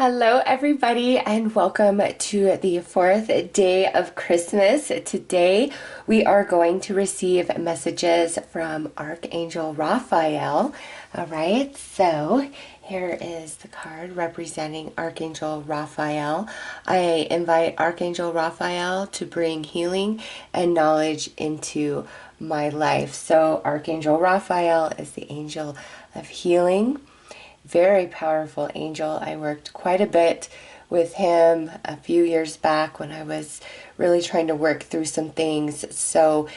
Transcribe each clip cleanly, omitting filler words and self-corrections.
Hello, everybody, and welcome to the fourth day of Christmas. Today, we are going to receive messages from Archangel Raphael. All right, so here is the card representing Archangel Raphael. I invite Archangel Raphael to bring healing and knowledge into my life. So, Archangel Raphael is the angel of healing. Very powerful angel. I worked quite a bit with him a few years back when I was really trying to work through some things. So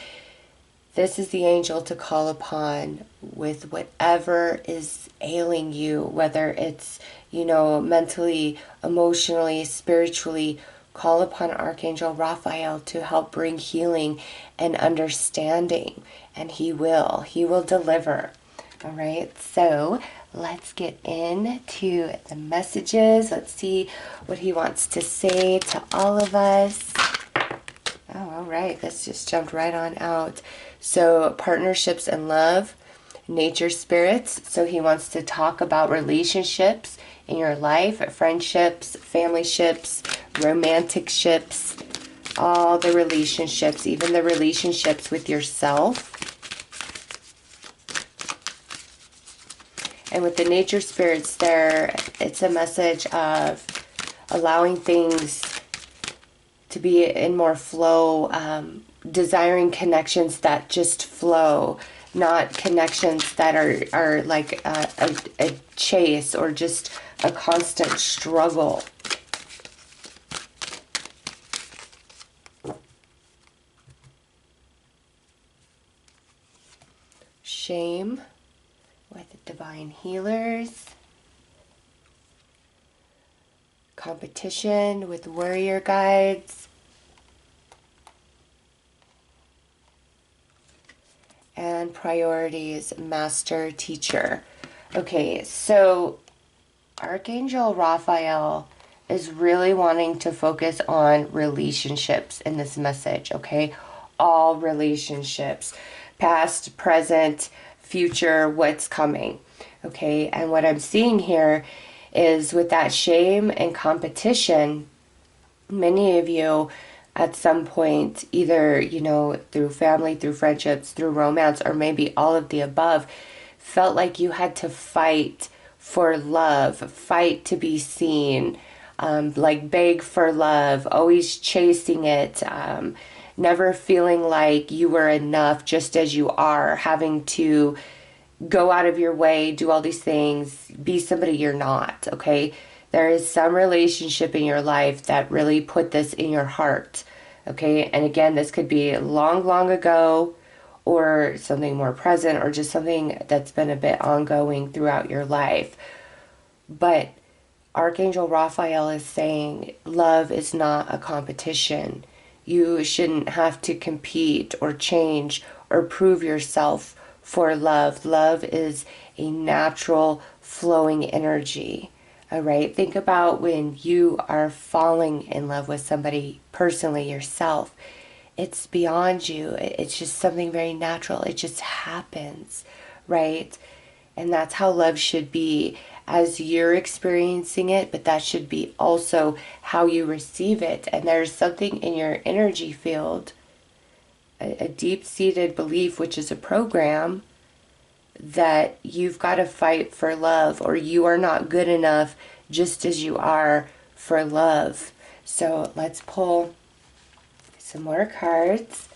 this is the angel to call upon with whatever is ailing you, whether it's, mentally, emotionally, spiritually. Call upon Archangel Raphael to help bring healing and understanding, and he will deliver. All right, so let's get into the messages. Let's see what he wants to say to all of us. Oh, all right, this just jumped right on out. So partnerships and love, nature spirits. So he wants to talk about relationships in your life, friendships, family ships, romantic ships, all the relationships, even the relationships with yourself. And with the nature spirits there, it's a message of allowing things to be in more flow, desiring connections that just flow, not connections that are like a chase or just a constant struggle. Shame with divine healers. Competition with warrior guides. And priorities, master teacher. Okay, so Archangel Raphael is really wanting to focus on relationships in this message, okay? All relationships, past, present, future, what's coming, okay? And what I'm seeing here is with that shame and competition, many of you at some point, either, through family, through friendships, through romance, or maybe all of the above, felt like you had to fight for love, fight to be seen, like beg for love, always chasing it, never feeling like you were enough just as you are, having to go out of your way, do all these things, be somebody you're not, okay? There is some relationship in your life that really put this in your heart, okay? And again, this could be long, long ago, or something more present, or just something that's been a bit ongoing throughout your life. But Archangel Raphael is saying love is not a competition. You shouldn't have to compete or change or prove yourself for love. Love is a natural flowing energy. All right. Think about when you are falling in love with somebody personally yourself. It's beyond you. It's just something very natural. It just happens, right? And that's how love should be as you're experiencing it, but that should be also how you receive it. And there's something in your energy field, a deep-seated belief, which is a program, that you've got to fight for love, or you are not good enough just as you are for love. So let's pull some more cards.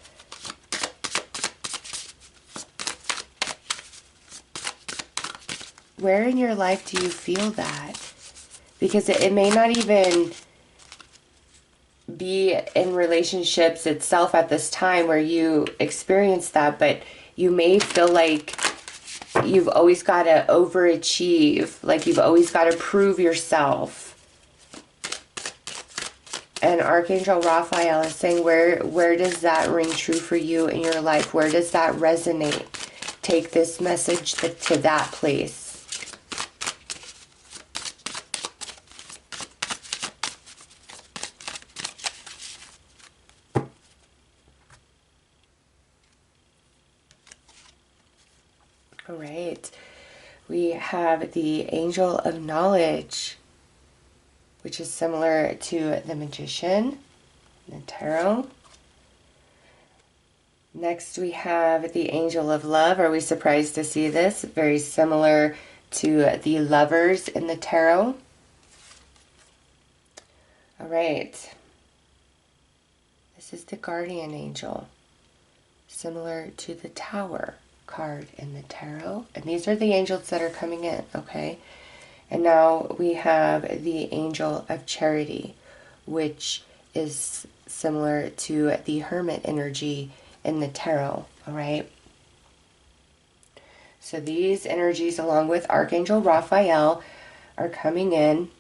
Where in your life do you feel that? Because it may not even be in relationships itself at this time where you experience that, but you may feel like you've always got to overachieve, like you've always got to prove yourself. And Archangel Raphael is saying, where does that ring true for you in your life? Where does that resonate? Take this message to that place. All right. We have the Angel of Knowledge. which is similar to the Magician, the Tarot. Next we have the Angel of Love. Are we surprised to see this? Very similar to the Lovers in the Tarot. All right. This is the Guardian Angel, similar to the Tower card in the Tarot. And these are the angels that are coming in, okay? And now we have the Angel of Charity, which is similar to the Hermit energy in the Tarot, all right? So these energies, along with Archangel Raphael, are coming in.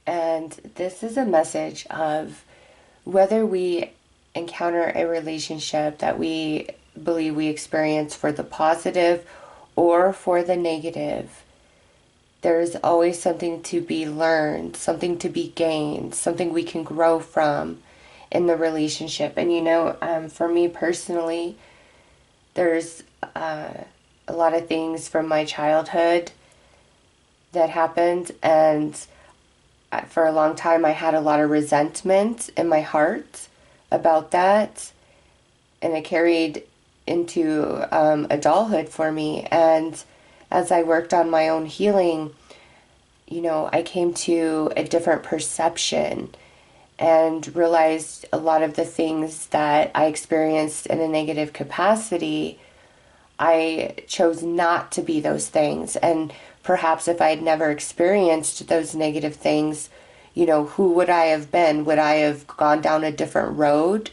And this is a message of whether we encounter a relationship that we believe we experience for the positive or for the negative, there's always something to be learned, something to be gained, something we can grow from in the relationship. And you know, for me personally, there's a lot of things from my childhood that happened, and for a long time I had a lot of resentment in my heart about that, and it carried into adulthood for me. And as I worked on my own healing, you know, I came to a different perception and realized a lot of the things that I experienced in a negative capacity, I chose not to be those things. And perhaps if I had never experienced those negative things, you know, who would I have been? Would I have gone down a different road?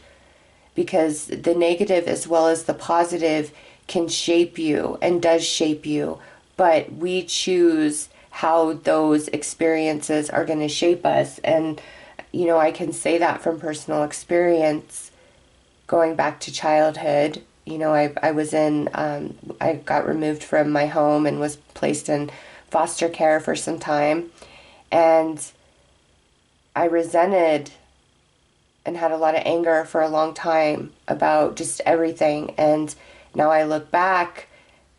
Because the negative as well as the positive can shape you and does shape you, but we choose how those experiences are going to shape us. And you know, I can say that from personal experience, going back to childhood. You know, I was in, I got removed from my home and was placed in foster care for some time. And I resented and had a lot of anger for a long time about just everything. And now I look back,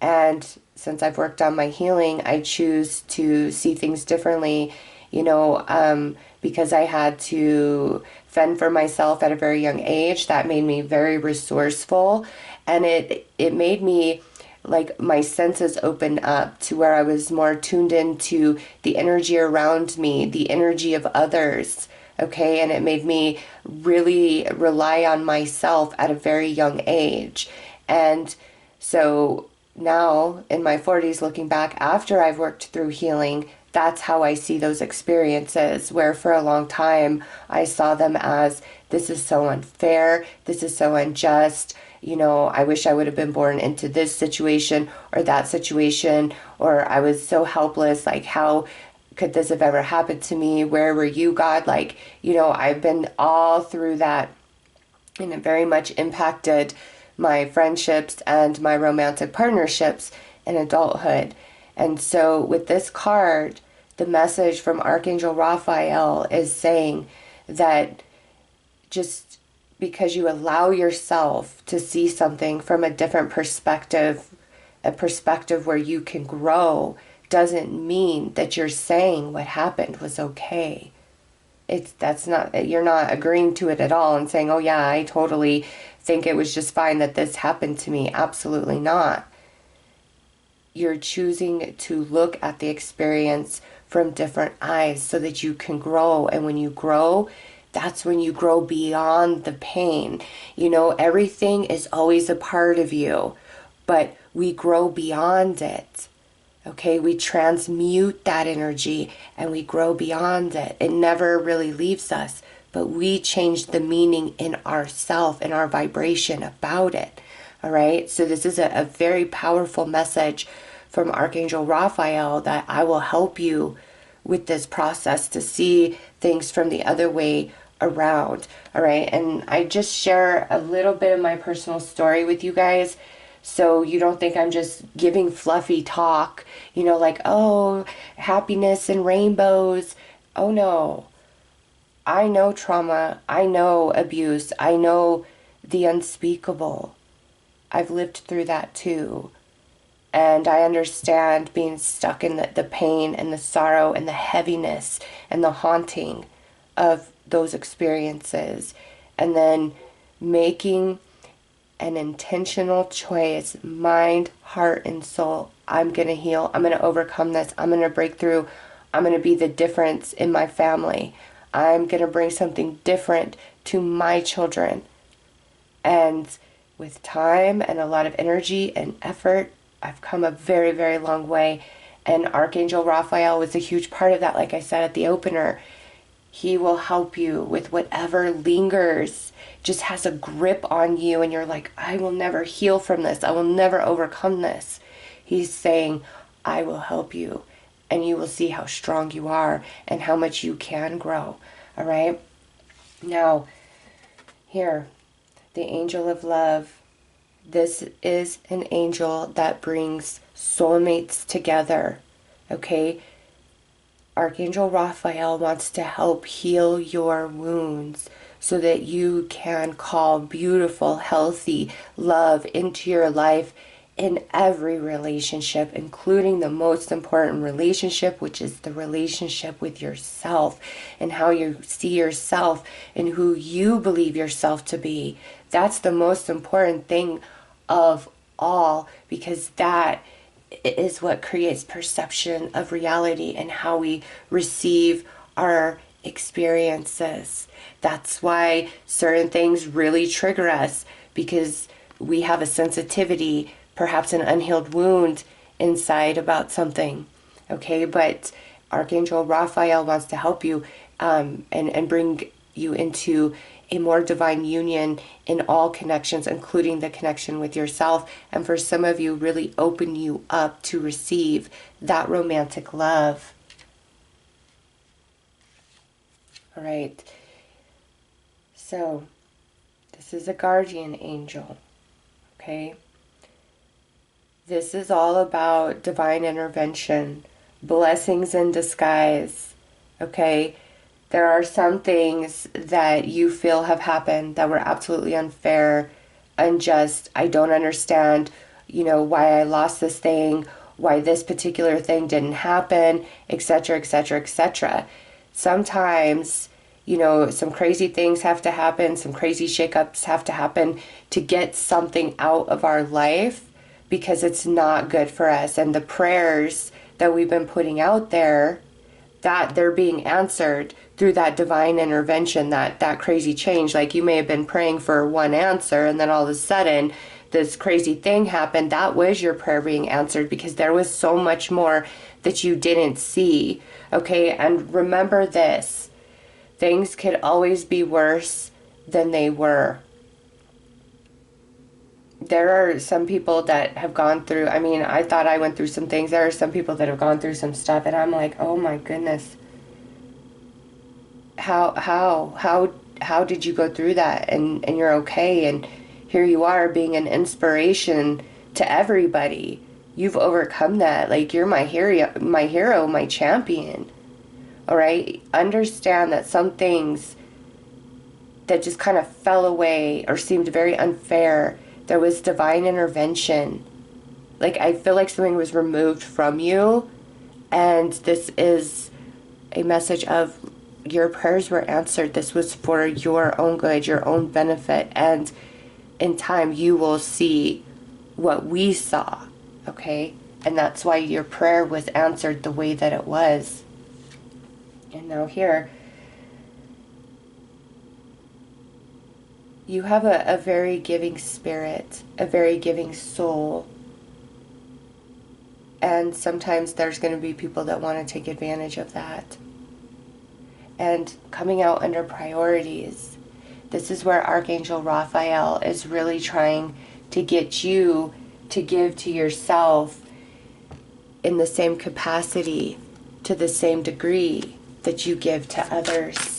and since I've worked on my healing, I choose to see things differently, you know, because I had to fend for myself at a very young age. That made me very resourceful, and it made me, like, my senses opened up to where I was more tuned into the energy around me, the energy of others, okay? And it made me really rely on myself at a very young age. And so now in my 40s, looking back after I've worked through healing, that's how I see those experiences, where for a long time I saw them as, this is so unfair, this is so unjust, you know, I wish I would have been born into this situation or that situation, or I was so helpless, like, how could this have ever happened to me? Where were you, God? Like, you know, I've been all through that, and it very much impacted my friendships and my romantic partnerships in adulthood. And so with this card, the message from Archangel Raphael is saying that just because you allow yourself to see something from a different perspective, a perspective where you can grow, doesn't mean that you're saying what happened was okay. That's not, you're not agreeing to it at all and saying, oh yeah, I totally think it was just fine that this happened to me. Absolutely not. You're choosing to look at the experience from different eyes so that you can grow. And when you grow, that's when you grow beyond the pain. You know, everything is always a part of you, but we grow beyond it. Okay, we transmute that energy and we grow beyond it. It never really leaves us, but we change the meaning in ourself and our vibration about it. All right, so this is a very powerful message from Archangel Raphael that I will help you with this process to see things from the other way around. All right, and I just share a little bit of my personal story with you guys, so you don't think I'm just giving fluffy talk, you know, like, oh, happiness and rainbows. Oh no, I know trauma, I know abuse, I know the unspeakable. I've lived through that too. And I understand being stuck in the pain and the sorrow and the heaviness and the haunting of those experiences. And then making an intentional choice, mind, heart, and soul. I'm going to heal. I'm going to overcome this. I'm going to break through. I'm going to be the difference in my family. I'm going to bring something different to my children. And with time and a lot of energy and effort, I've come a very, very long way. And Archangel Raphael was a huge part of that, like I said at the opener. He will help you with whatever lingers, just has a grip on you, and you're like, I will never heal from this. I will never overcome this. He's saying, I will help you, and you will see how strong you are and how much you can grow. All right? Now, here, the angel of love. This is an angel that brings soulmates together. Okay? Archangel Raphael wants to help heal your wounds so that you can call beautiful, healthy love into your life in every relationship, including the most important relationship, which is the relationship with yourself and how you see yourself and who you believe yourself to be. That's the most important thing of all, because that is what creates perception of reality and how we receive our experiences. That's why certain things really trigger us, because we have a sensitivity, perhaps an unhealed wound inside about something. Okay, but Archangel Raphael wants to help you and bring you into a more divine union in all connections, including the connection with yourself. And for some of you, really open you up to receive that romantic love. All right. So, this is a guardian angel. Okay. This is all about divine intervention, blessings in disguise. Okay. There are some things that you feel have happened that were absolutely unfair, unjust. I don't understand, why I lost this thing, why this particular thing didn't happen, etc., etc., etc. Sometimes, some crazy things have to happen, some crazy shakeups have to happen to get something out of our life, because it's not good for us. And the prayers that we've been putting out there, that they're being answered through that divine intervention, that crazy change. Like, you may have been praying for one answer, and then all of a sudden this crazy thing happened. That was your prayer being answered, because there was so much more that you didn't see. Okay, and remember this: things could always be worse than they were. There are some people that have gone through, I thought I went through some things. There are some people that have gone through some stuff, and I'm like, oh my goodness, how did you go through that, and you're okay, and here you are being an inspiration to everybody. You've overcome that. Like, you're my hero, my champion. All right, understand that some things that just kind of fell away or seemed very unfair, there was divine intervention. Like, I feel like something was removed from you, and this is a message of your prayers were answered. This was for your own good, your own benefit, and in time you will see what we saw. Okay, and that's why your prayer was answered the way that it was. And now here, you have a very giving spirit, a very giving soul. And sometimes there's going to be people that want to take advantage of that. And coming out under priorities, this is where Archangel Raphael is really trying to get you to give to yourself in the same capacity, to the same degree that you give to others.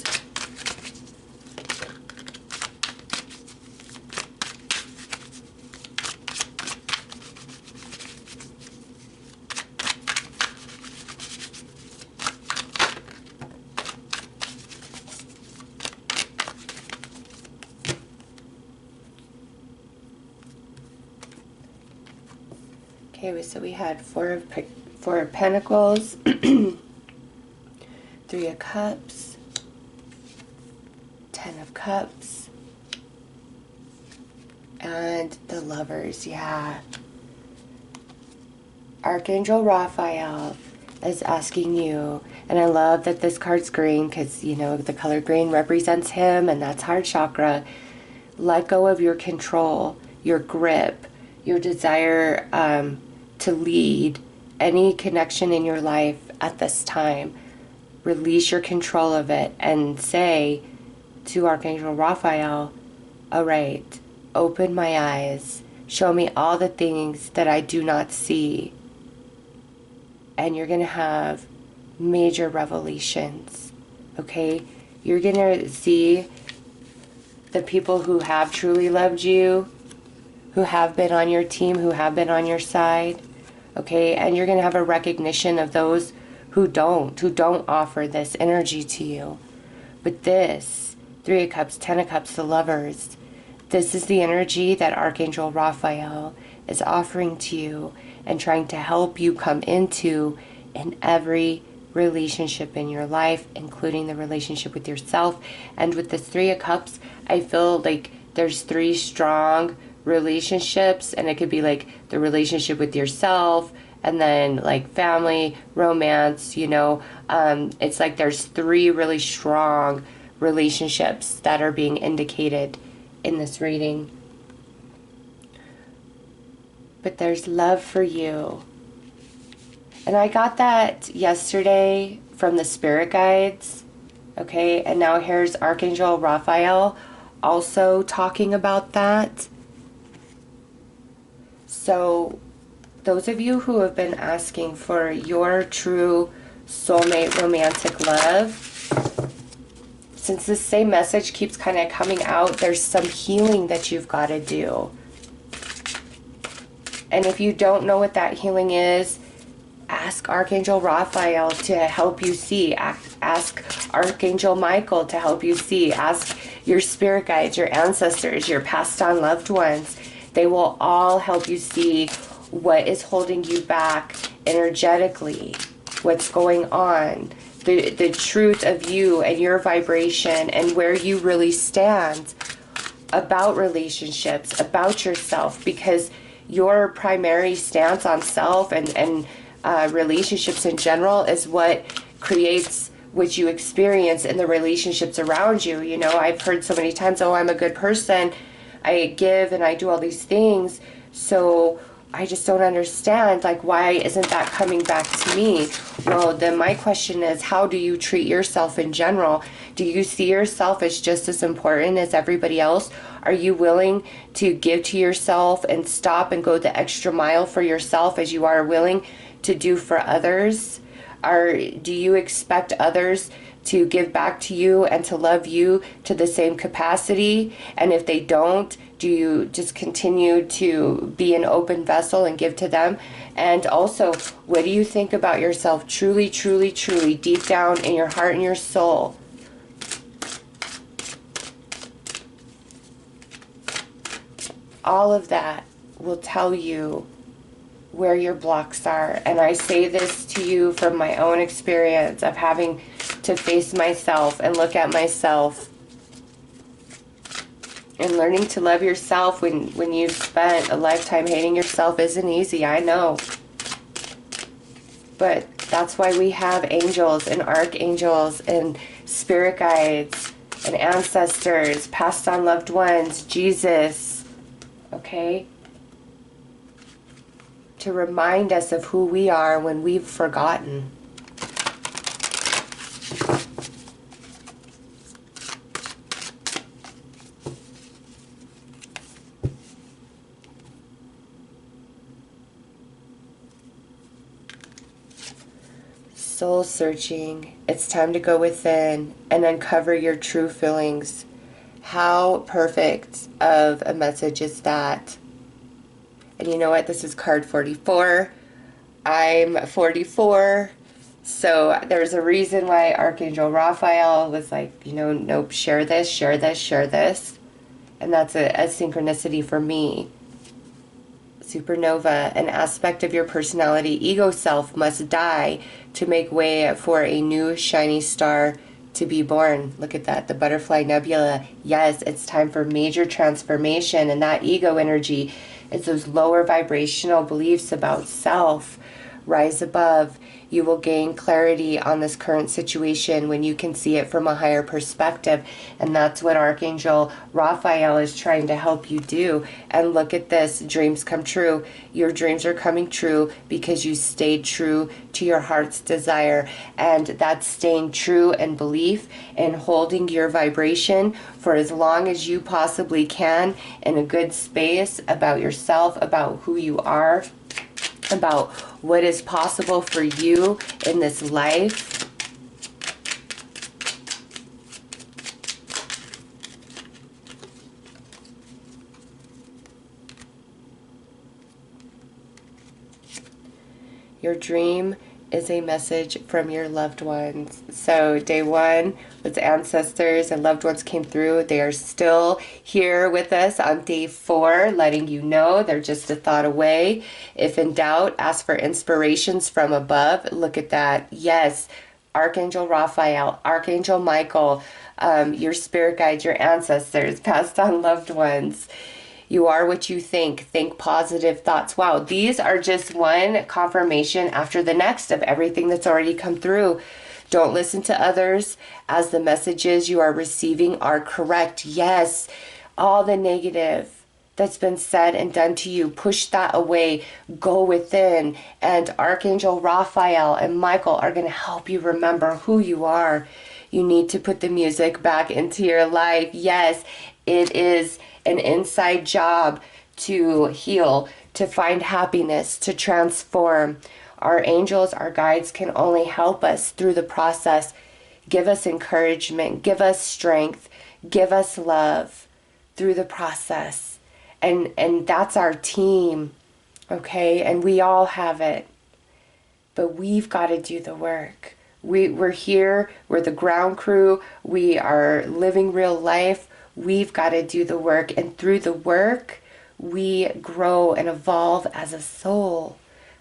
Okay, so we had Four of Pentacles, Three of Cups, Ten of Cups, and the Lovers. Yeah. Archangel Raphael is asking you, and I love that this card's green because, you know, the color green represents him, and that's heart chakra. Let go of your control, your grip, your desire to lead any connection in your life at this time. Release your control of it and say to Archangel Raphael, all right, open my eyes, show me all the things that I do not see. And you're going to have major revelations, okay? You're going to see the people who have truly loved you, who have been on your team, who have been on your side, okay? And you're going to have a recognition of those who don't offer this energy to you. But this, Three of Cups, Ten of Cups, the Lovers, this is the energy that Archangel Raphael is offering to you and trying to help you come into in every relationship in your life, including the relationship with yourself. And with this Three of Cups, I feel like there's three strong relationships, and it could be like the relationship with yourself, and then like family, romance, you know. It's like there's three really strong relationships that are being indicated in this reading. But there's love for you. And I got that yesterday from the spirit guides. Okay, and now here's Archangel Raphael also talking about that. So those of you who have been asking for your true soulmate romantic love, since this same message keeps kind of coming out, there's some healing that you've got to do. And if you don't know what that healing is, ask Archangel Raphael to help you see. Ask Archangel Michael to help you see. Ask your spirit guides, your ancestors, your passed on loved ones. They will all help you see what is holding you back energetically, what's going on, the truth of you and your vibration and where you really stand about relationships, about yourself, because your primary stance on self and relationships in general is what creates what you experience in the relationships around you. You know, I've heard so many times, oh, I'm a good person, I give and I do all these things, so I just don't understand, like, why isn't that coming back to me? Well, then my question is, how do you treat yourself in general? Do you see yourself as just as important as everybody else? Are you willing to give to yourself and stop and go the extra mile for yourself as you are willing to do for others? Or do you expect others to give back to you and to love you to the same capacity? And if they don't, do you just continue to be an open vessel and give to them? And also, what do you think about yourself truly, truly, truly, deep down in your heart and your soul? All of that will tell you where your blocks are. And I say this to you from my own experience of having to face myself and look at myself. And learning to love yourself when you've spent a lifetime hating yourself isn't easy, I know. But that's why we have angels and archangels and spirit guides and ancestors, passed on loved ones, Jesus, okay? To remind us of who we are when we've forgotten. Soul searching. It's time to go within and uncover your true feelings. How perfect of a message is that? And you know what? This is card 44. I'm 44. So there's a reason why Archangel Raphael was like, you know, nope, share this, share this, share this. And that's a synchronicity for me. Supernova, an aspect of your personality, ego self must die to make way for a new shiny star to be born. Look at that, the butterfly nebula. Yes, it's time for major transformation, and that ego energy is those lower vibrational beliefs about self. Rise above. You will gain clarity on this current situation when you can see it from a higher perspective. And that's what Archangel Raphael is trying to help you do. And look at this, dreams come true. Your dreams are coming true because you stayed true to your heart's desire. And that's staying true in belief and holding your vibration for as long as you possibly can in a good space about yourself, about who you are, about what is possible for you in this life. Your dream is a message from your loved ones. So day one with ancestors and loved ones came through. They are still here with us on day 4, letting you know they're just a thought away. If in doubt, ask for inspirations from above. Look at that. Yes, Archangel Raphael, Archangel Michael, your spirit guides, your ancestors, passed on loved ones. You are what you think. Think positive thoughts. Wow, these are just one confirmation after the next of everything that's already come through. Don't listen to others, as the messages you are receiving are correct. Yes, all the negative that's been said and done to you, push that away. Go within. And Archangel Raphael and Michael are going to help you remember who you are. You need to put the music back into your life. Yes, it is an inside job to heal, to find happiness, to transform. Our angels, our guides can only help us through the process. Give us encouragement, give us strength, give us love through the process. And that's our team, okay? And we all have it. But we've got to do the work. We're here, we're the ground crew, we are living real life. We've got to do the work, and through the work, we grow and evolve as a soul.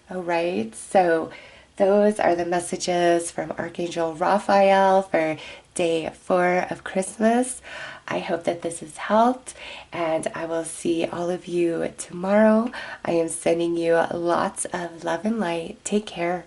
All right, so those are the messages from Archangel Raphael for day 4 of Christmas. I hope that this has helped, and I will see all of you tomorrow. I am sending you lots of love and light. Take care.